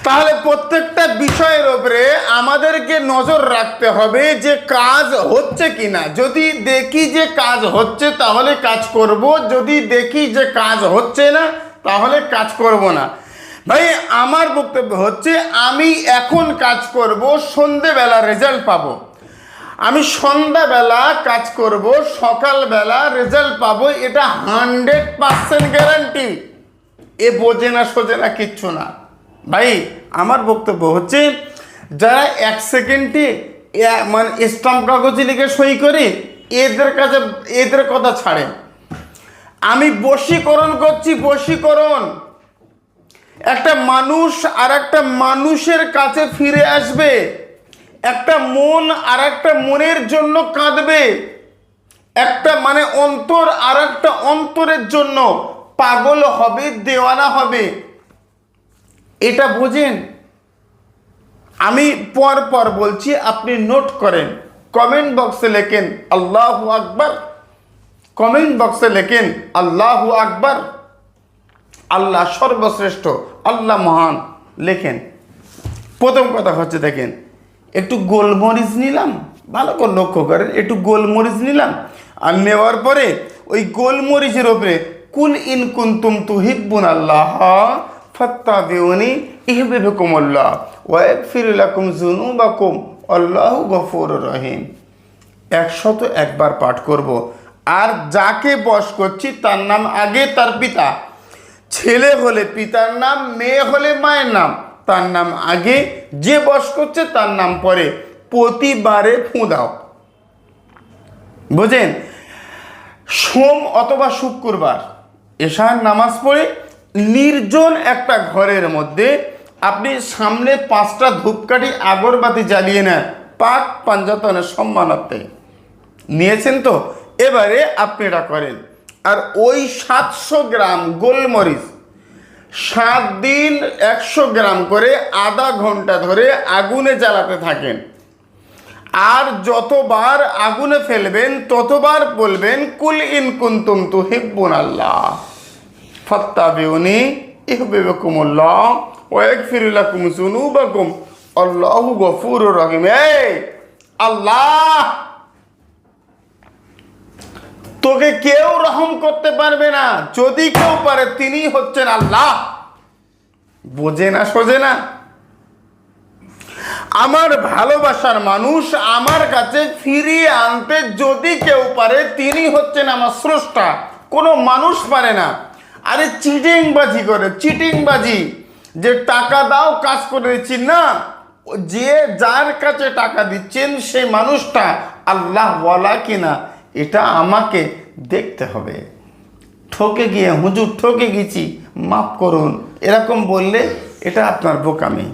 তাহলে প্রত্যেকটা বিষয়ের উপরে আমাদেরকে নজর রাখতে হবে যে কাজ হচ্ছে কিনা। যদি দেখি যে কাজ হচ্ছে তাহলে কাজ করব, যদি দেখি যে কাজ হচ্ছে না তাহলে কাজ করব না। ভাই আমার বক্তব্য হচ্ছে আমি এখন কাজ করব, সন্ধেবেলা রেজাল্ট পাবো। আমি সন্ধ্যাবেলা কাজ করব, সকালবেলা রেজাল্ট পাবো, এটা 100% গ্যারান্টি। এ বোঝে না সোজে না কিচ্ছু না। ভাই আমার বক্তব্য হচ্ছে যারা 1 সেকেন্ডে মানে স্টাম্প কাগজে লিখে সই করে এদের কথা ছাড়েন। আমি বশীকরণ করছি, বশীকরণ। একটা মানুষ আর একটা মানুষের কাছে ফিরে আসবে, একটা মন আর একটা মনের জন্য কাঁদবে, একটা মানে অন্তর আর একটা অন্তরের জন্য পাগল হবে, দেওয়ানা হবে। এটা বোঝেন। আমি পর পর বলছি, আপনি নোট করেন। কমেন্ট বক্সে লেখেন আল্লাহু আকবার, কমেন্ট বক্সে লেখেন আল্লাহু আকবার। আল্লাহ সর্বশ্রেষ্ঠ, আল্লাহ মহান লেখেন। প্রথম কথা হচ্ছে দেখেন, একটু গোলমরিচ নিলাম, ভালো করে লক্ষ্য করেন, একটু গোলমরিচ নিলাম, আর নেওয়ার পরে ওই গোলমরিচের ওপরে কুল ইন কুনতুম তুহিব্বুন আল্লাহ ফাত্তাবিউনি ইহবিবকুমুল্লাহ ওয়া ইয়াগফির লাকুম যুনুবাকুম আল্লাহু গফুরুর রহিম। 101 বার পাঠ করব। আর যাকে বশ করছি তার নাম আগে তার পিতা, ছেলে হলে পিতার নাম, মেয়ে হলে মায়ের নাম, তার নাম আগে, যে বশ করছে তার নাম পরে। প্রতিবারে ফু দাও, বুঝেন? সোম অথবা শুক্রবার এশার নামাজ পড়ে নির্জন একটা ঘরের মধ্যে আপনি সামনে 5টা ধূপকাঠি আগরবাতি জ্বালিয়ে নেন, পাক পাঞ্জাতনের সম্মানার্থে। নিয়েছেন তো? এবারে আপনি এটা করেন। আর ওই 700 গ্রাম গোলমরিচ 7 দিন 100 গ্রাম করে আধা ঘন্টা ধরে আগুনে জ্বালাতে থাকেন। আর যতবার আগুনে ফেলবেন ততবার বলবেন কুল ইন কুনতুম তুহিব্বুন আল্লাহ ফাত্তাবিউনি ইহবিবকুমুল্লাহ ওয়া ইয়াগফির লাকুম যুনুবাকুম আল্লাহু গফুরুর রহিম। এই আল্লাহ, তোকে কেউ রহম করতে পারবে না, যদি কেউ পারে তিনি হচ্ছেন আল্লাহ। বোঝে না সোজে না? আমার ভালোবাসার মানুষ আমার কাছে ফিরিয়ে আনতে যদি কেউ পারে তিনি হচ্ছেন আমার স্রষ্টা, কোনো মানুষ পারে না। আরে চিটিংবাজি করে, চিটিংবাজি, যে টাকা দাও কাজ করে দিচ্ছি না, যে যার কাছে টাকা দিচ্ছেন সেই মানুষটা আল্লাহ ওয়ালা কিনা এটা আমাকে দেখতে হবে। ঠকে গিয়ে হুজুর ঠকে গেছি মাফ করুন এরকম বললে এটা আপনার বোকামি।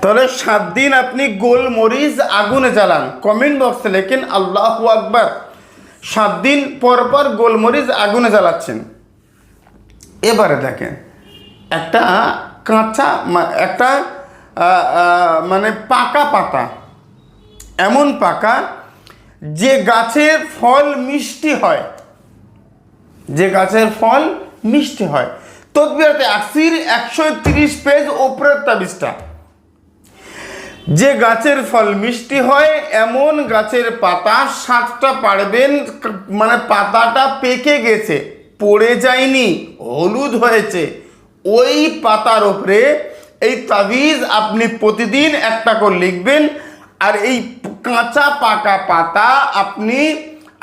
তাহলে 7 দিন আপনি গোলমরিচ আগুনে জ্বালান, কমেন্ট বক্সে লেখেন আল্লাহু আকবার। 7 দিন পর পর গোলমরিচ আগুনে জ্বালাচ্ছেন। এবারে দেখেন একটা কাঁচা একটা মানে পাকা পাতা, এমন পাকা যে গাছের ফল মিষ্টি হয়, যে গাছের ফল মিষ্টি হয়। তদবিরাতে আসির 130 পেজ ওপরের তাবিজটা। যে গাছের ফল মিষ্টি হয় এমন গাছের পাতা 7টা পাড়বেন, মানে পাতাটা পেকে গেছে, পড়ে যায়নি, হলুদ হয়েছে। ওই পাতার উপরে এই তাবিজ আপনি প্রতিদিন একটা করে লিখবেন। আর এই কাঁচা পাকা পাতা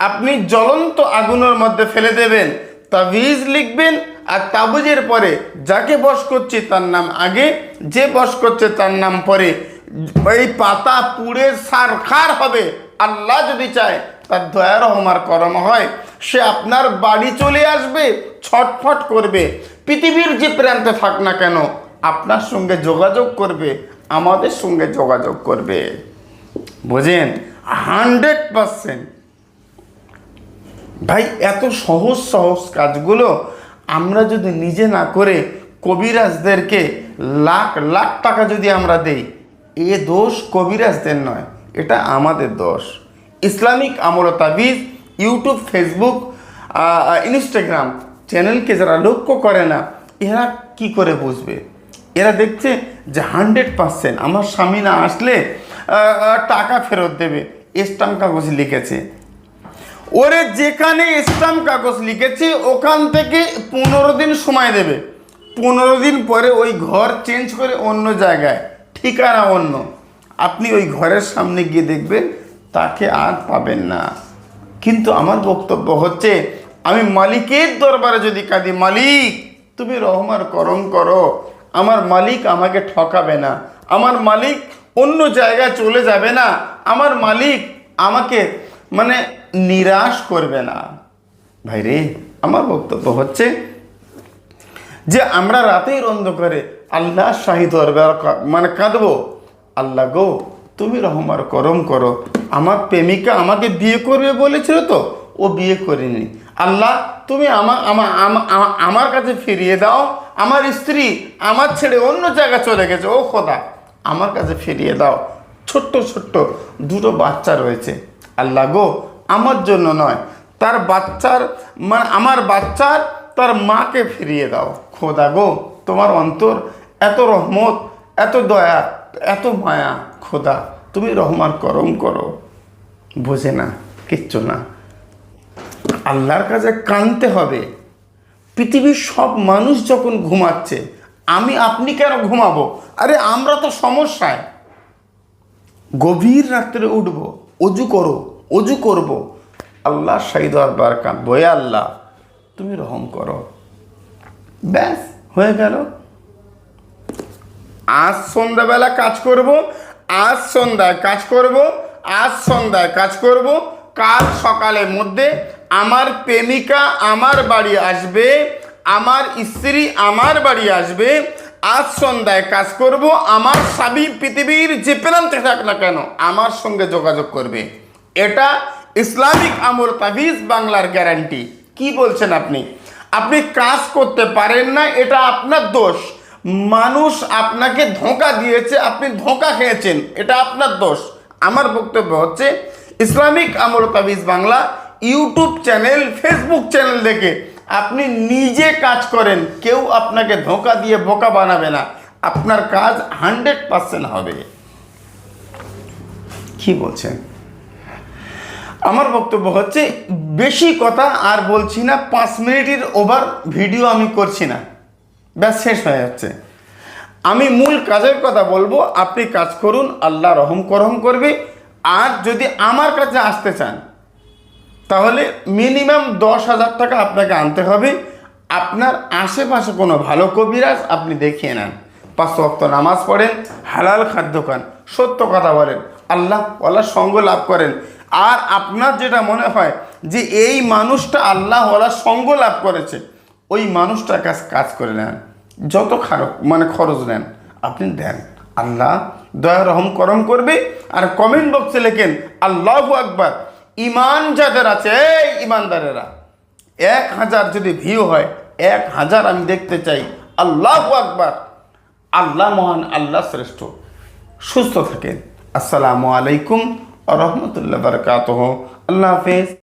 আপনি জ্বলন্ত আগুনের মধ্যে ফেলে দেবেন, তাবিজ লিখবেন। আর তাবিজের পরে যাকে বশ করছে তার নাম আগে, যে বশ করছে তার নাম পরে। এই পাতা পুড়ে সারখার হবে। আল্লাহ যদি চায়, তার দয়া রহমার করম হয়, সে আপনার বাড়ি চলে আসবে, ছটফট করবে। পৃথিবীর যে প্রান্তে থাক না কেন আপনার সঙ্গে যোগাযোগ করবে, আমাদের সঙ্গে যোগাযোগ করবে। বোঝেন? 100%। ভাই এত সহজ সহজ কাজগুলো আমরা যদি নিজে না করে কবিরাজদেরকে লাখ লাখ টাকা যদি আমরা দেই, এ দোষ কবিরাজদের নয়, এটা আমাদের দোষ। ইসলামিক আমল তাবিজ ইউটিউব, ফেসবুক, ইনস্টাগ্রাম চ্যানেলকে যারা লক্ষ্য করে না, এরা কি করে বুঝবে? এরা দেখছে যে 100% আমার স্বামী না আসলে টাকা ফেরত দেবে, স্ট্যাম্প কাগজ লিখেছে। ওরে যেখানে স্ট্যাম্প কাগজ লিখেছে ওখান থেকে 15 দিন সময় দেবে। 15 দিন পরে ওই ঘর চেঞ্জ করে অন্য জায়গায়, ঠিকানা অন্য। আপনি ওই ঘরের সামনে গিয়ে দেখবেন তাকে আর পাবেন না। কিন্তু আমার বক্তব্য হচ্ছে, আমি মালিকের দরবারে যদি কাঁদি, মালিক তুমি রহমার করম করো, আমার মালিক আমাকে ঠকাবে না, আমার মালিক অন্য জায়গায় চলে যাবে না, আমার মালিক আমাকে নিরাশ করবে না। ভাই রে, আমার বক্তব্য হচ্ছে যে আমরা রাতের অন্ধকারে আল্লাহ শাহী দরবার কাঁদবো, আল্লাহ গো তুমি রহমার করম করো, আমার প্রেমিকা আমাকে বিয়ে করবে বলেছিল তো, ও বিয়ে করেনি। আল্লাহ তুমি আমার কাছে ফিরিয়ে দাও, আমার স্ত্রী আমার ছেড়ে অন্য জায়গায় চলে গেছে, ও খোদা আমার কাছে ফিরিয়ে দাও। ছোট্ট ছোট্ট 2টো বাচ্চা রয়েছে, আল্লাহ গো আমার জন্য নয়, তার বাচ্চার আমার বাচ্চার তার মাকে ফিরিয়ে দাও। খোদা গো তোমার অন্তর এত রহমত, এত দয়া, এত মায়া, খোদা তুমি রহমার করম করো। বোঝে না, কিচ্ছু না। আল্লাহর কাছে কাঁদতে হবে। পৃথিবীর সব মানুষ যখন ঘুমাচ্ছে, আপনি কেন ঘুমাবো? আরে আমরা তো সমস্যায়। গভীর রাত্রে উঠবো, অজু করবো, আল্লাহ শাহী দরবার কাঁদবো, এ আল্লাহ তুমি রহম করো। ব্যাস হয়ে গেল। আজ সন্ধ্যাবেলা কাজ করব, আজ সন্ধ্যায় কাজ করব, আজ সন্ধ্যায় কাজ করব, কাল সকালের মধ্যে আমার প্রেমিকা আমার বাড়ি আসবে, আমার স্ত্রী আমার বাড়ি আসবে। আজ সন্ধ্যায় কাজ করব, আমার স্বামী পৃথিবীর যে প্রান্তে থাক না কেন আমার সঙ্গে যোগাযোগ করবে। এটা ইসলামিক আমল তাবিজ বাংলার গ্যারান্টি। কি বলছেন আপনি? আপনি কাজ করতে পারেন না, এটা আপনার দোষ। মানুষ আপনাকে ধোঁকা দিয়েছে, আপনি ধোঁকা খেয়েছেন, এটা আপনার দোষ। আমার বক্তব্য হচ্ছে, ইসলামিক আমল তাবিজ Bangla YouTube channel, Facebook channel দেখে আপনি নিজে কাজ করেন, কেউ আপনাকে ধোঁকা দিয়ে বোকা বানাবে না, আপনার কাজ 100% হবে। কি বলছেন? আমার বক্তব্য হচ্ছে, বেশি কথা আর বলছি না, 5 মিনিটের ওভার ভিডিও আমি করছি না, ব্যাস শেষ হয়ে যাচ্ছে। আমি মূল কাজের কথা বলবো, আপনি কাজ করুন, আল্লাহ রহম করবে। আর যদি আমার কাছে আসতে চান তাহলে মিনিমাম 10,000 টাকা আপনাকে আনতে হবে। আপনার আশেপাশে কোনো ভালো কবিরাজ আপনি দেখিয়ে নেন, 5 ওয়াক্ত নামাজ পড়েন, হালাল খাদ্য খান, সত্য কথা বলেন, আল্লাহওয়ালার সঙ্গ লাভ করেন। আর আপনার যেটা মনে হয় যে এই মানুষটা আল্লাহওয়ালার সঙ্গ লাভ করেছে, ওই মানুষটার কাজ করে নেন, যত খরচ নেন আপনি দেন, আল্লাহ দয়া রহম করম করবে। আর কমেন্ট বক্সে লেখেন আল্লাহু আকবার। ইমান যাদের আছে, এই ইমানদারেরা, 1000 যদি ভিউ হয়, 1000 আমি দেখতে চাই। আল্লাহু আকবার। আল্লাহ মহান, আল্লাহ শ্রেষ্ঠ। সুস্থ থাকেন। আসসালামু আলাইকুম ওয়া রাহমাতুল্লাহি ওয়া বারাকাতুহু। আল্লাহ হাফেজ।